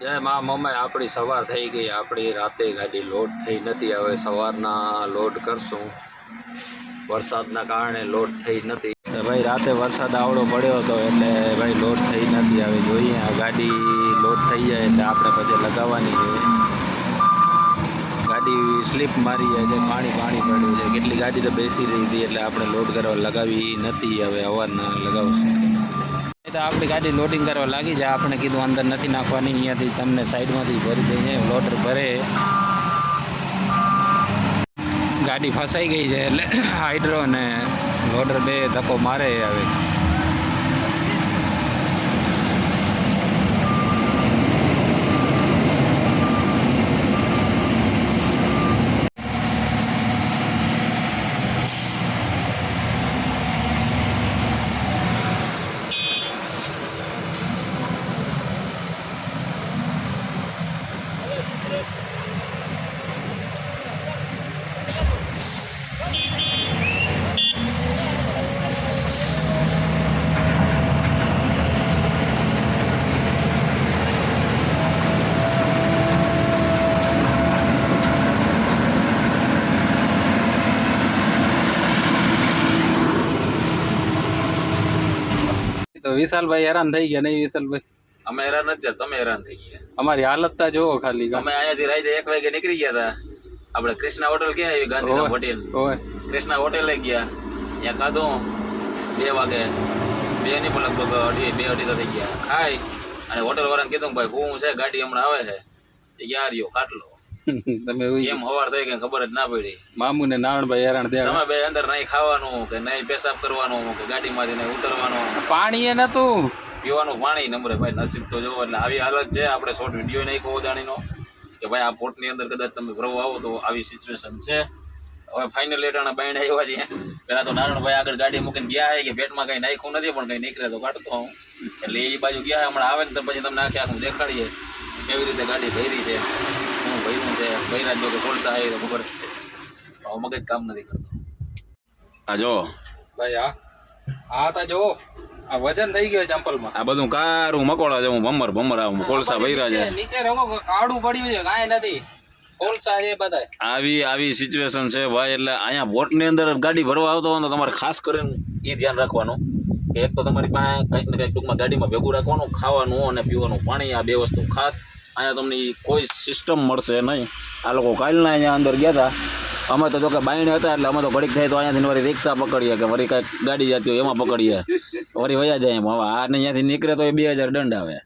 જય મા મમ્મી, આપણી સવાર થઈ ગઈ. આપણી રાતે ગાડી લોડ થઈ નથી. હવે સવારના લોડ કરશું. વરસાદના કારણે લોડ થઈ નથી. ભાઈ રાતે વરસાદ આવડો પડ્યો હતો એટલે ભાઈ લોડ થઈ નથી. હવે જોઈએ આ ગાડી લોડ થઈ જાય એટલે આપણે પછી લગાવવાની છે. ગાડી સ્લીપ મારી જાય છે, પાણી પડ્યું છે. કેટલી ગાડી તો બેસી રહી હતી એટલે આપણે લોડ કરવા લગાવી નથી. હવે અવારના લગાવશું. તો આપણી ગાડી લોડિંગ કરવા લાગી જાય. આપણે કીધું અંદર નથી નાખવાની, અહીંયાથી તમને સાઈડમાંથી ભરી દઈએ. લોડર ભરે, ગાડી ફસાઈ ગઈ છે એટલે હાઇડ્રો અને લોડર બે ધક્કો મારે. હવે તો વિશાલભાઈ હેરાન થઈ ગયા નહીં? વિશાલભાઈ અમે હેરાન નથી થયા, તમે હેરાન થઈ ગયા. અમારી હાલત તા જોવો ખાલી. અમે અહીંયાથી રાતે 1 વાગે નીકળી ગયા હતા. આપણે કૃષ્ણા હોટલ ક્યાં આવી? ગાંધીધામ હોટેલ. કૃષ્ણા હોટેલે ગયા, ત્યાં ખાધું 2 વાગે. 2 ની પણ લગભગ 2-2:30 થઈ ગયા. ખાઈ અને હોટલ વાળાને કીધું ભાઈ હું છે, ગાડી હમણાં આવે છે. ક્યાં રહ્યો ખાટલો? તમે કેમ સવાર થઈ ગઈ ખબર જ ના પડી. મામુ ને નારણભાઈ હેરાન થયા. તમે બે અંદર નહીં ખાવાનું કે નહીં પેશાબ કરવાનું કે ગાડીમાંથી નહીં ઉતરવાનું. પાણી એ નતું પીવાનું પાણી નંબરે ભાઈ. નસીબ તો જોવો. એટલે આવી હાલત છે. આપણે શોર્ટ વિડીયો નહીં કહો જાણીનો કે ભાઈ આ પોર્ટની અંદર કદાચ તમે ફરવા આવો તો આવી સિચ્યુએશન છે. હવે ફાઇનલ એટાણા બાયણ આવ્યા છીએ. પહેલાં તો નારણભાઈ આગળ ગાડી મૂકીને ગયા છે કે પેટમાં કંઈ નાખ્યું નથી, પણ કંઈ નીકળે તો કાઢતો હું. એટલે એ બાજુ ગયા હમણાં આવે ને તો પછી તમને આખે આખું દેખાડીએ કેવી રીતે ગાડી ભરી છે, શું ભર્યું છે. ભૈરા જો કે કોલસા આવે તો ખબર જ છે. હવે મગજ કામ નથી કરતો. આ જો ભાઈ, આ તા જો આ વજન થઈ ગયો ચંપલમાં. આ બધું કારું મકોડા જેવું ભમર આવું કોલસા ભર્યા છે. નીચે રંગો કાળું પડ્યું છે, કાંઈ નથી. કોલસા છે બધા. આવી સિચ્યુએશન છે ભાઈ. એટલે અહીંયા બોટની અંદર ગાડી ભરવા આવતો હોય તો તમારે ખાસ કરીને એ ધ્યાન રાખવાનું કે એક તો તમારી પાસે કંઈક ને કંઈક ટૂંકમાં ગાડીમાં ભેગું રાખવાનું, ખાવાનું અને પીવાનું પાણી. આ 2 વસ્તુ ખાસ. અહીંયા તમને કોઈ સિસ્ટમ મળશે નહીં. આ લોકો કાલના અહીંયા અંદર ગયા હતા. અમે તો જો કે બાયણે હતા એટલે અમે તો ઘડીક થાય તો અહીંયાથી વળી રિક્ષા પકડીએ કે વળી કાંઈક ગાડી જતી હોય એમાં પકડીએ, વળી વયા જાય. એમ હવે આ અહીંયાથી નીકળે તો એ 2000 દંડ આવે.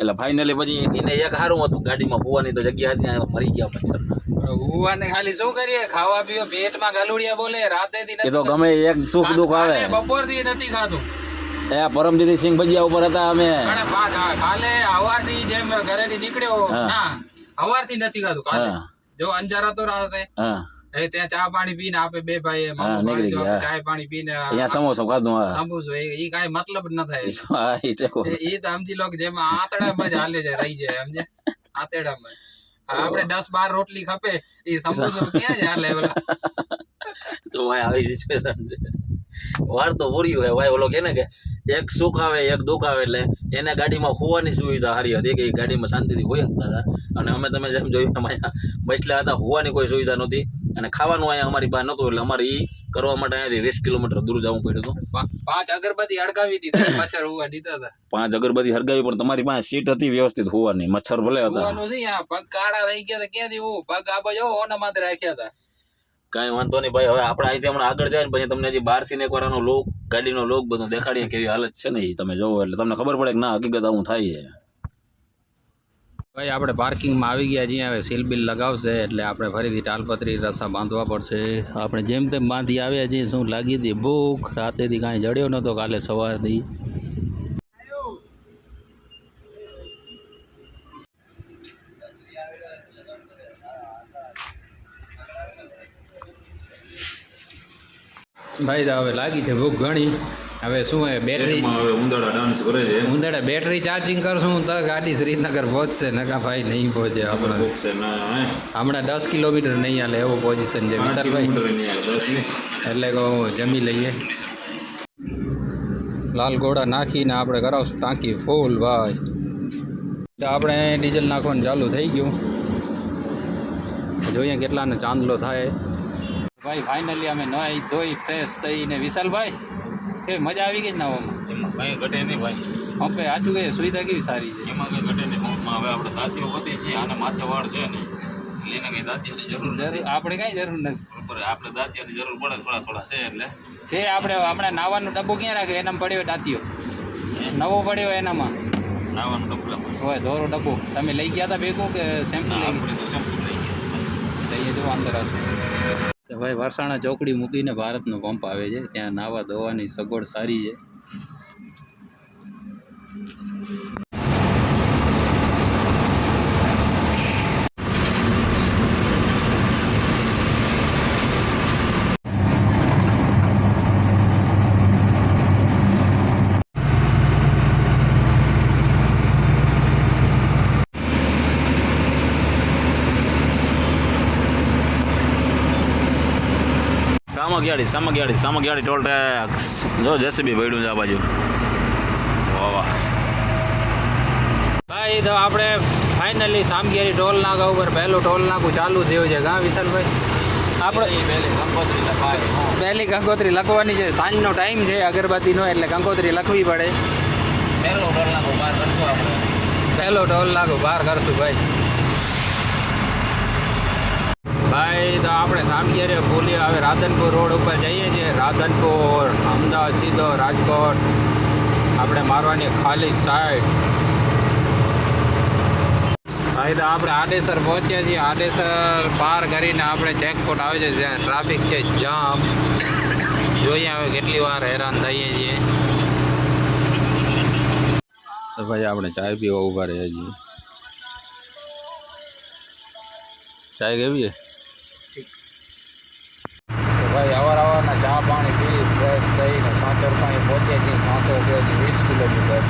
એટલે ફાઇનલી પછી એને એક સારું હતું, ગાડીમાં હોવાની તો જગ્યા હતી, મરી ગયા મચ્છરના. હુવાને ખાલી શું કરીએ? ખાવા પીવા, પેટમાં ગાલુડિયા બોલે. રાતેથી એ તો ગમે એક સુખ દુઃખ આવે. બપોરથી નથી ખાધું. એ પરમદીદી સિંહ ભજીયા ઉપર હતા અમે. કાલે હવારથી જેમ ઘરેથી નીકળ્યો ના, હવારથી નથી ખાધું. કાલે જો અંજાર હતો રાતે, ત્યાં ચા પાણી પીને આપે 2 ભાઈ ચા પાણી પીને સમોસો ખાધું. સમોસો એ કઈ મતલબ ન થાય. એ તો સમજી લો કે જેમ આતડામાં જ હાલે છે, રહી જાય. સમજે? આતડામાં આપણે 10-12 રોટલી ખપે, એ સમોસો ક્યાં જ હાલે? તો ભાઈ આવી સિચ્યુએશન છે. વાર તો પૂર્યું હે ભાઈ. ઓલો કે ને કે એક સુખ આવે એક દુઃખ આવે. એટલે એને ગાડીમાં હોવાની સુવિધા સારી હતી કે એ ગાડીમાં શાંતિથી હોઈ શકતા હતા. અને અમે તમે જેમ જોયું એમ અહીંયા બસલા હતા, હોવાની કોઈ સુવિધા નહોતી. અને ખાવાનું અહીંયા અમારી પાસે નહોતું. એટલે અમારે એ કરવા માટે અહીંયાથી 20 કિલોમીટર દૂર જવું પડ્યું હતું. 5 અગરબત્તી હળગાવી હતી, મચ્છર હોવા દીધા હતા. 5 અગરબત્તી હળગાવી, પણ તમારી પાસે સીટ હતી વ્યવસ્થિત હોવાની. મચ્છર ભલે હતા. પગ કાળા થઈ ગયા હતા. ક્યાંથી હું પગ આ બાજુ ઓના માથે રાખ્યા હતા. કાંઈ વાંધો નહીં ભાઈ. હવે આપણે અહીંથી હમણાં આગળ જાય ને પછી તમને હજી બહારથી એક વારનો લોક, ગાડીનો લોક બધું દેખાડીએ કેવી હાલત છે ને. એ તમે જોવો એટલે તમને ખબર પડે કે ના હકીકત આવું થાય છે. ભાઈ આપણે પાર્કિંગમાં આવી ગયા છીએ. હવે સીલ બિલ લગાવશે એટલે આપણે ફરીથી ટાલપત્રી રસ્તા બાંધવા પડશે. આપણે જેમ તેમ બાંધી આવ્યા છીએ. શું લાગી હતી ભૂખ? રાતેથી કાંઈ જડ્યો નહોતો, કાલે સવારથી. ભાઈ હવે લાગી છે ભૂખ ઘણી. હવે શું હે બેટરી ઉંદાડા ડાન્સ કરે છે. ઉંદાડા બેટરી ચાર્જિંગ કરશું તો ગાડી શ્રીનગર પહોંચશે. નકા ભાઈ નહીં પહોંચે. આપણે હમણાં 10 કિલોમીટર નહીં હાલે એવું પોઝિશન છે વિશાલભાઈ. એટલે કહું જમી લઈએ. લાલ ગોળા નાખીને આપણે કરાવશું ટાંકી ફૂલ ભાઈ. તો આપણે ડીઝલ નાખવાનું ચાલુ થઈ ગયું. જોઈએ કેટલાનો ચાંદલો થાય. ભાઈ ફાઇનલી અમે નાહી ધોઈ ફ્રેશ થઈને વિશાલભાઈ કે મજા આવી ગઈ નાવામાં? એમાં કંઈ ઘટે નહીં ભાઈ. હવે સાચું કહીએ સુવિધા કેવી સારી છે? એમાં કંઈ ઘટે નહીં. પંપમાં હવે આપણે દાંતીઓ બધી છીએ આને માથે વાળ છે નહીં એટલે એને કંઈ દાંતીઓની જરૂર નથી. આપણે કાંઈ જરૂર નથી. બરોબર આપણે દાંતીઓની જરૂર પડે થોડા થોડા છે એટલે છે આપણે હમણાં નાવાનું ડબ્બો ક્યાં રાખ્યો? એનામાં પડ્યો દાંતીઓ નવો પડ્યો એનામાં નાવાનું ડબલામાં હોય ધોરો ડબ્બો. તમે લઈ ગયા હતા ભેગું કે સેમ્પલ લઈ આપણે તો શેમ્પુ લઈ ગયા. ગયા? જો અંદર હશે. તો ભાઈ વરસાણા ચોકડી મૂકીને ભારતનો પંપ આવે છે. ત્યાં નાવા ધોવાની સગવડ સારી છે. સામગિયાળી ટોલ ટેક્સ જો જેસીબી ભર્યું છે આ બાજુ. વાહ વાહ ભાઈ તો આપણે ફાઇનલી સામગિયારી ટોલ નાકા ઉપર પહેલું ટોલ નાકું ચાલુ થયું છે. કાં વિશાલભાઈ? આપણે પહેલી કંકોત્રી લખવાની છે. સાંજનો ટાઈમ છે અગરબત્તીનો એટલે કંકોત્રી લખવી પડે. પહેલો ટોલ નાકો બહાર કરશું આપણે. પહેલો ટોલ નાકો બહાર કરશું ભાઈ. ભાઈ તો આપણે સામગિયારી ભૂલી હવે રાધનપુર રોડ ઉપર જઈએ છીએ. રાધનપુર અમદાવાદ સીધો રાજકોટ આપણે મારવાની ખાલી સાઈડ. ભાઈ તો આપણે આડેસર પહોંચ્યા છીએ. આડેસર પાર કરીને આપણે ચેકપોસ્ટ આવે છે જ્યાં ટ્રાફિક છે જામ. જોઈએ હવે કેટલી વાર હેરાન થઈએ છીએ. તો ભાઈ આપણે ચાય પીવા ઊભા રહ્યા છીએ. ચાય કેવી છે? ભાઈ અવારના ચા પાણી પી ફ્રેશ થઈને સાંચોર પાણી પહોંચ્યા છીએ. સાંચોર છે 20 કિલોમીટર.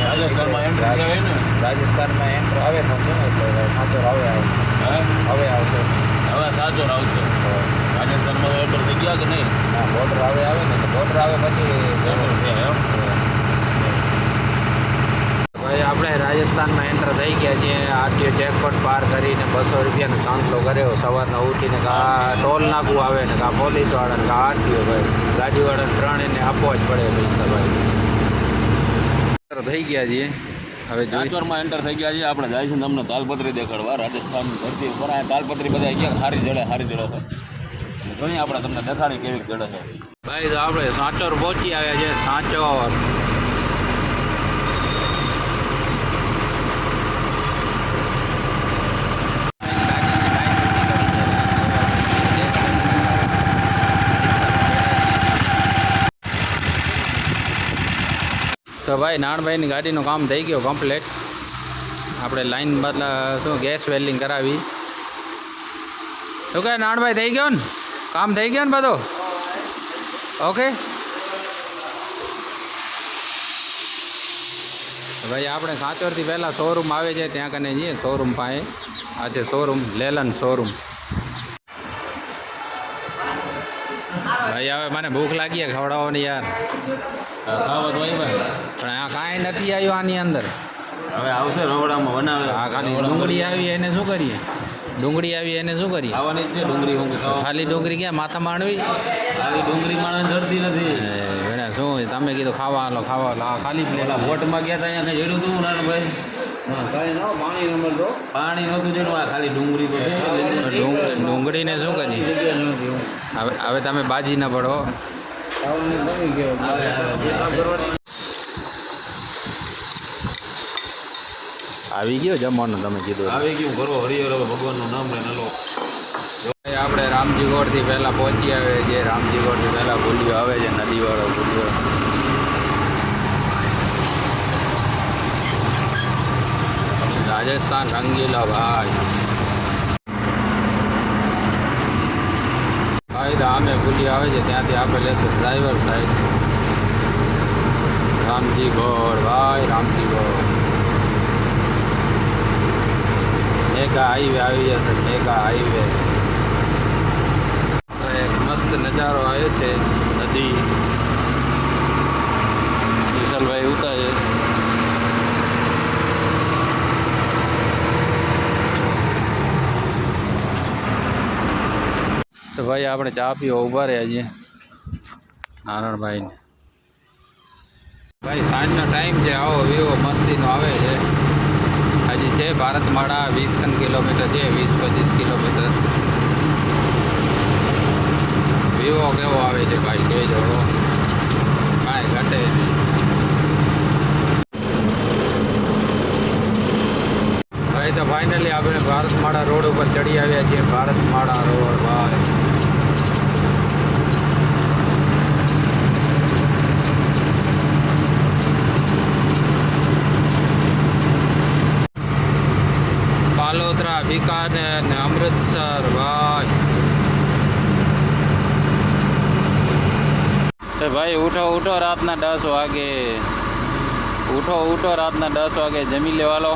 રાજસ્થાનમાં એન્ટ્રી આવે ને રાજસ્થાનમાં એન્ટર આવે થશે ને એટલે સાંચોર હવે આવશે. હવે સાચો આવશે. રાજસ્થાનમાં એન્ટર થઈ ગયા કે નહીં? હા બોર્ડર આવે ને તો બોર્ડર આવે પછી ભાઈ આપણે રાજસ્થાનમાં એન્ટર થઈ ગયા છીએ. આરટીઓ ચેકપોસ્ટ પાર કરીને 200 રૂપિયાનો ચાંદલો કર્યો. સવારના ઉઠીને કાં ટોલ નાકું આવે ને કાં પોલીસવાળાને કાં આરટીઓ. ભાઈ ગાડીવાળાને ત્રણેયને આપવા જ પડે પૈસા. ભાઈ થઈ ગયા છીએ હવે ચાંચોરમાં એન્ટર થઈ ગયા છીએ. આપણે જાય છે તમને તાલપત્રી દેખાડવા. રાજસ્થાન ધરતી ઉપર આ તાલપત્રી બધા ક્યાં સારી જડે છે જોઈએ આપણે તમને દેખાડી કેવી જડે છે. ભાઈ તો આપણે સાંચોર પહોંચી આવ્યા છે. સાંચોર તો ભાઈ નાણભાઈની ગાડીનું કામ થઈ ગયું કમ્પ્લીટ. આપણે લાઈન બદલા શું ગેસ વેલ્ડિંગ કરાવી. શું કહે નાણભાઈ? થઈ ગયો ને કામ? થઈ ગયો ને બધો ઓકે? ભાઈ આપણે સાંચોરથી પહેલાં શોરૂમ આવે છે ત્યાં કને જઈએ. શોરૂમ પાસે આ છે શોરૂમ લેલન શોરૂમ. ભાઈ હવે મને ભૂખ લાગી ખવડાવવાની યાર. ખાવા તો આવી ભાઈ પણ આ કાંઈ નથી આવ્યું આની અંદર. હવે આવશે રવડામાં બનાવે. આ ખાલી ડુંગળી આવી એને શું કરીએ? ડુંગળી આવી એને શું કરીએ? ખાવાની જ છે ડુંગળી. હું ખાલી ડુંગળી ક્યાં માથા માંડવી? આવી ડુંગળી માણસ જડતી નથી. એને શું તમે કીધું ખાવા હાલો આ ખાલી પ્લેટ. બોટમાં ગયા હતા અહીંયા કંઈ જડ્યું હતું નાનભાઈ? પાણી નહોતું જેનું આ ખાલી ડુંગળી તો ડુંગળીને શું કરી? હવે તમે બાજી ના પડો. આવી ગયો જમવાનું તમે કીધું. આવી ગયું કરો હરિહર ભગવાનનું નામ લઈને લો. આપણે રામજીગોળથી પહેલાં પહોંચી આવે જે રામજીગોળથી પહેલાં ભૂલ્યો આવે છે નદીવાળો ભૂલ્યો. રાજસ્થાન રંગીલા ભાઈ. ભાઈ રામે ભૂલી આવે છે ત્યાંથી આપણે લેશું ડ્રાઈવર સાઈડ. રામજીગોળ ભાઈ રામજીગોળ. મેગા હાઈવે આવી જશે. મેગા હાઈવે એક મસ્ત નજારો આવે છે. નદી વિશાલભાઈ ઉતારે ભાઈ આપણે ચા પીવા ઊભા રહ્યા છીએ નારણભાઈને. ભાઈ સાંજનો ટાઈમ છે, આવો વિવો મસ્તીનો આવે છે. હજી છે ભારતમાળા 20 કિલોમીટર છે, 20-25 કિલોમીટર. વિવો કેવો આવે છે ભાઈ કહેજો, કાંઈ ઘટે નહીં. ભાઈ તો ફાઇનલી આપણે ભારતમાળા રોડ ઉપર ચડી આવ્યા છીએ. ભારતમાળા રોડ ભાઈ પાલોતરા, બિકાનેર ને અમૃતસર ભાઈ. તો ભાઈ ઉઠો રાતના 10 વાગે. ઉઠો રાતના 10 વાગે જમી લેવા લો.